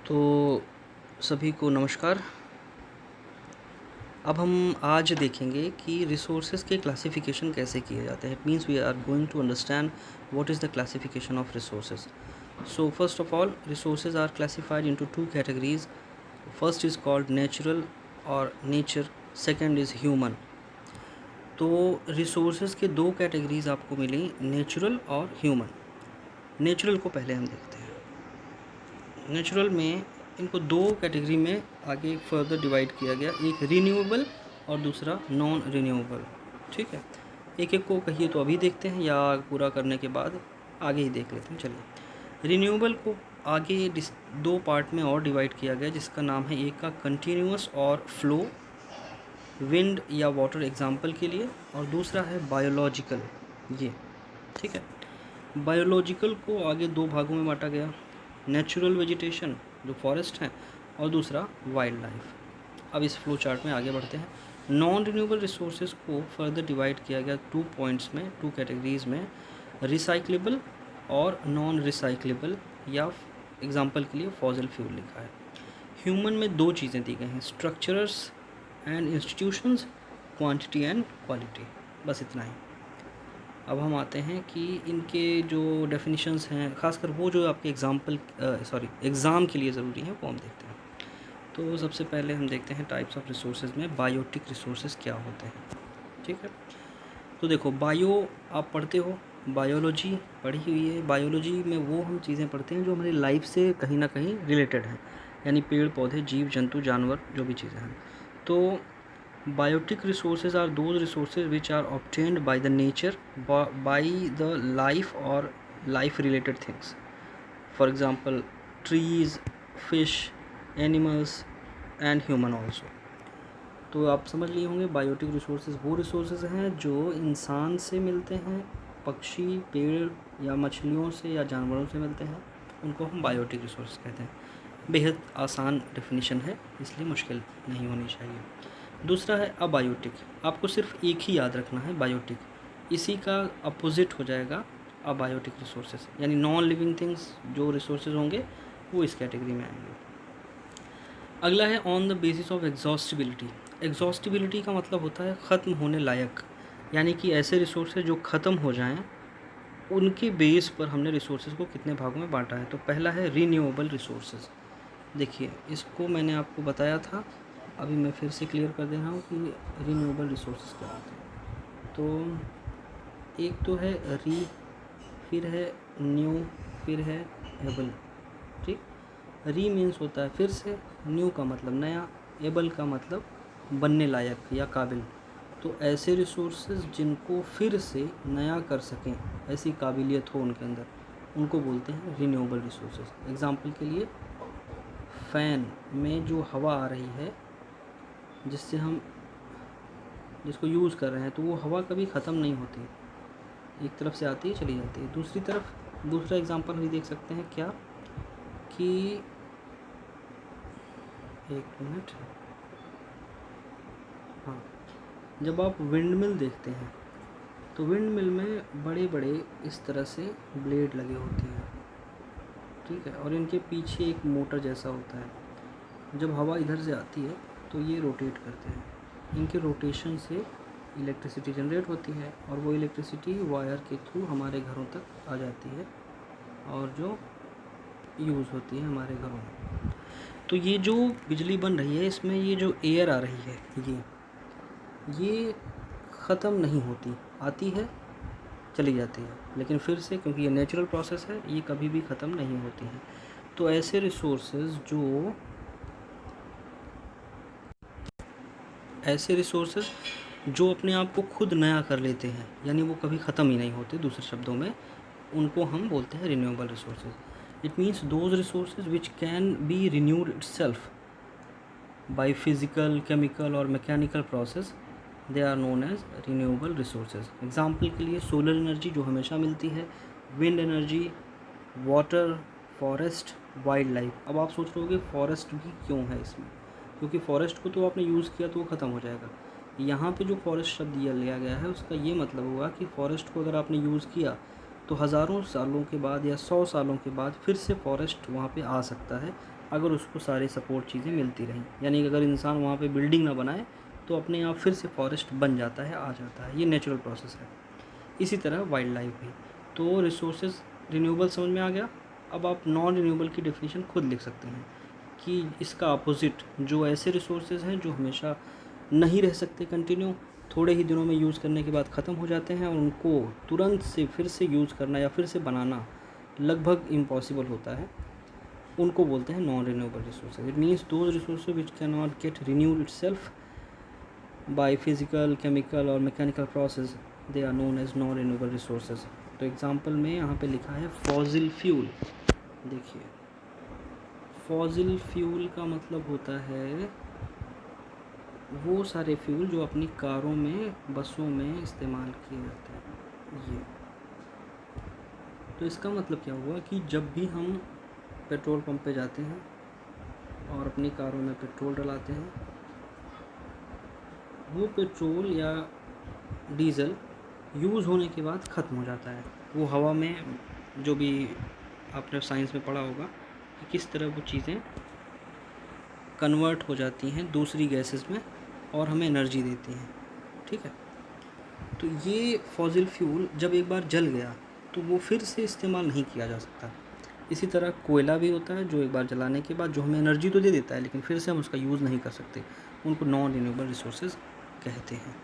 तो सभी को नमस्कार। अब हम आज देखेंगे कि रिसोर्सेज के क्लासिफिकेशन कैसे किए जाते हैं। It means we are going to understand what is the classification of resources. So first of all, resources are classified into two categories. First is called natural और नेचर, सेकंड इज़ ह्यूमन। तो resources के दो categories आपको मिली, natural और human. Natural को पहले हम देखते हैं। नेचुरल में इनको दो कैटेगरी में आगे फर्दर डिवाइड किया गया, एक रीन्यूएबल और दूसरा नॉन रीन्यूएबल। ठीक है, एक एक को कहिए तो अभी देखते हैं या पूरा करने के बाद आगे ही देख लेते हैं। चलिए, रीन्यूएबल को आगे दो पार्ट में और डिवाइड किया गया, जिसका नाम है एक का कंटिन्यूअस और फ्लो, विंड या वाटर एग्जाम्पल के लिए, और दूसरा है बायोलॉजिकल। ये ठीक है, बायोलॉजिकल को आगे दो भागों में बांटा गया, नेचुरल वेजिटेशन जो फॉरेस्ट हैं और दूसरा वाइल्ड लाइफ। अब इस फ्लो चार्ट में आगे बढ़ते हैं। नॉन रिन्यूएबल रिसोर्सेज को फर्दर डिवाइड किया गया टू पॉइंट्स में, टू कैटेगरीज में, रिसाइक्लेबल और नॉन रिसाइक्लेबल, या एग्जांपल के लिए फॉसिल फ्यूल लिखा है। ह्यूमन में दो चीज़ें दी गई हैं, structures and institutions, quantity and quality, बस इतना ही। अब हम आते हैं कि इनके जो डेफिनेशंस हैं, खासकर वो जो आपके एग्ज़ाम के लिए ज़रूरी हैं, वो हम देखते हैं। तो सबसे पहले हम देखते हैं टाइप्स ऑफ रिसोर्सेज में बायोटिक रिसोर्सेज क्या होते हैं। ठीक है, तो देखो, बायो आप पढ़ते हो, बायोलॉजी पढ़ी हुई है। बायोलॉजी में वो हम चीज़ें पढ़ते हैं जो हमारी लाइफ से कहीं ना कहीं रिलेटेड हैं, यानी पेड़ पौधे, जीव जंतु, जानवर, जो भी चीज़ें हैं। तो biotic resources are those resources which are obtained by the nature, by the life or life related things. For example, trees, fish, animals and human also. तो आप समझ लिए होंगे, बायोटिक रिसोर्सेज वो रिसोर्सेज हैं जो इंसान से मिलते हैं, पक्षी, पेड़ या मछलियों से या जानवरों से मिलते हैं, उनको हम बायोटिक रिसोर्स कहते हैं। बेहद आसान डेफिनेशन है, इसलिए मुश्किल नहीं होनी चाहिए। दूसरा है अबायोटिक। आपको सिर्फ एक ही याद रखना है, बायोटिक, इसी का अपोजिट हो जाएगा अबायोटिक रिसोर्सेज, यानी नॉन लिविंग थिंग्स जो रिसोर्सेज होंगे वो इस कैटेगरी में आएंगे। अगला है on the basis of exhaustibility. Exhaustibility का मतलब होता है ख़त्म होने लायक, यानी कि ऐसे रिसोर्सेज जो ख़त्म हो जाएं, उनके बेस पर हमने रिसोर्सेज को कितने भागों में बांटा है। तो पहला है रीन्यूएबल रिसोर्सेज। देखिए, इसको मैंने आपको बताया था, अभी मैं फिर से क्लियर कर दे रहा हूँ कि रीन्यूएबल रिसोर्सेज क्या होते हैं। तो एक तो है री, फिर है न्यू, फिर है एबल। ठीक, री मीन्स होता है फिर से, न्यू का मतलब नया, एबल का मतलब बनने लायक या काबिल। तो ऐसे रिसोर्सेज जिनको फिर से नया कर सकें, ऐसी काबिलियत हो उनके अंदर, उनको बोलते हैं रीन्यूएबल रिसोर्सेज। एग्जांपल के लिए, फ़ैन में जो हवा आ रही है, जिसको यूज़ कर रहे हैं, तो वो हवा कभी ख़त्म नहीं होती, एक तरफ से आती है चली जाती है दूसरी तरफ। दूसरा एग्जांपल हम देख सकते हैं क्या, कि एक मिनट, हाँ, जब आप विंड मिल देखते हैं तो विंड मिल में बड़े बड़े इस तरह से ब्लेड लगे होते हैं, ठीक है, और इनके पीछे एक मोटर जैसा होता है। जब हवा इधर से आती है तो ये रोटेट करते हैं, इनके रोटेशन से इलेक्ट्रिसिटी जनरेट होती है, और वो इलेक्ट्रिसिटी वायर के थ्रू हमारे घरों तक आ जाती है और जो यूज़ होती है हमारे घरों में। तो ये जो बिजली बन रही है, इसमें ये जो एयर आ रही है, ये ख़त्म नहीं होती, आती है चली जाती है, लेकिन फिर से, क्योंकि ये नेचुरल प्रोसेस है, ये कभी भी ख़त्म नहीं होती हैं। तो ऐसे रिसोर्सेज जो अपने आप को खुद नया कर लेते हैं, यानी वो कभी ख़त्म ही नहीं होते, दूसरे शब्दों में, उनको हम बोलते हैं renewable resources. It means those resources which can be renewed itself by physical, chemical और mechanical process, they are known as renewable resources. Example के लिए, सोलर एनर्जी जो हमेशा मिलती है, wind energy, water, forest, wildlife. अब आप सोच रहे होगे फॉरेस्ट भी क्यों है इसमें, क्योंकि फॉरेस्ट को तो आपने यूज़ किया तो वो ख़त्म हो जाएगा। यहाँ पे जो फॉरेस्ट शब्द लिया गया है, उसका ये मतलब हुआ कि फॉरेस्ट को अगर आपने यूज़ किया तो हज़ारों सालों के बाद या 100 सालों के बाद फिर से फॉरेस्ट वहाँ पे आ सकता है, अगर उसको सारी सपोर्ट चीज़ें मिलती रहें। यानी कि अगर इंसान वहाँ पे बिल्डिंग ना बनाए तो अपने आप फिर से फॉरेस्ट बन जाता है, आ जाता है। ये नेचुरल प्रोसेस है। इसी तरह वाइल्ड लाइफ भी। तो रिसोर्सेज रिन्यूएबल समझ में आ गया। अब आप नॉन रिन्यूएबल की डेफिनेशन खुद लिख सकते हैं कि इसका अपोजिट जो ऐसे रिसोर्सेज हैं जो हमेशा नहीं रह सकते कंटिन्यू, थोड़े ही दिनों में यूज़ करने के बाद ख़त्म हो जाते हैं और उनको तुरंत से फिर से यूज़ करना या फिर से बनाना लगभग इम्पॉसिबल होता है, उनको बोलते हैं non renewable resources. It means those resources which can not get renewed itself by physical, chemical और mechanical process, they are known as non renewable resources. तो एग्जांपल में यहाँ पे लिखा है फॉसिल फ्यूल। देखिए, फॉसिल फ्यूल का मतलब होता है वो सारे फ्यूल जो अपनी कारों में, बसों में इस्तेमाल किए जाते हैं। ये तो इसका मतलब क्या हुआ कि जब भी हम पेट्रोल पंप पे जाते हैं और अपनी कारों में पेट्रोल डलाते हैं, वो पेट्रोल या डीज़ल यूज़ होने के बाद ख़त्म हो जाता है। वो हवा में, जो भी आपने साइंस में पढ़ा होगा कि किस तरह वो चीज़ें कन्वर्ट हो जाती हैं दूसरी गैसेस में और हमें एनर्जी देती हैं। ठीक है, तो ये फॉसिल फ्यूल जब एक बार जल गया तो वो फिर से इस्तेमाल नहीं किया जा सकता। इसी तरह कोयला भी होता है जो एक बार जलाने के बाद जो हमें एनर्जी तो दे देता है, लेकिन फिर से हम उसका यूज़ नहीं कर सकते। उनको नॉन रिन्यूएबल रिसोर्सेज कहते हैं।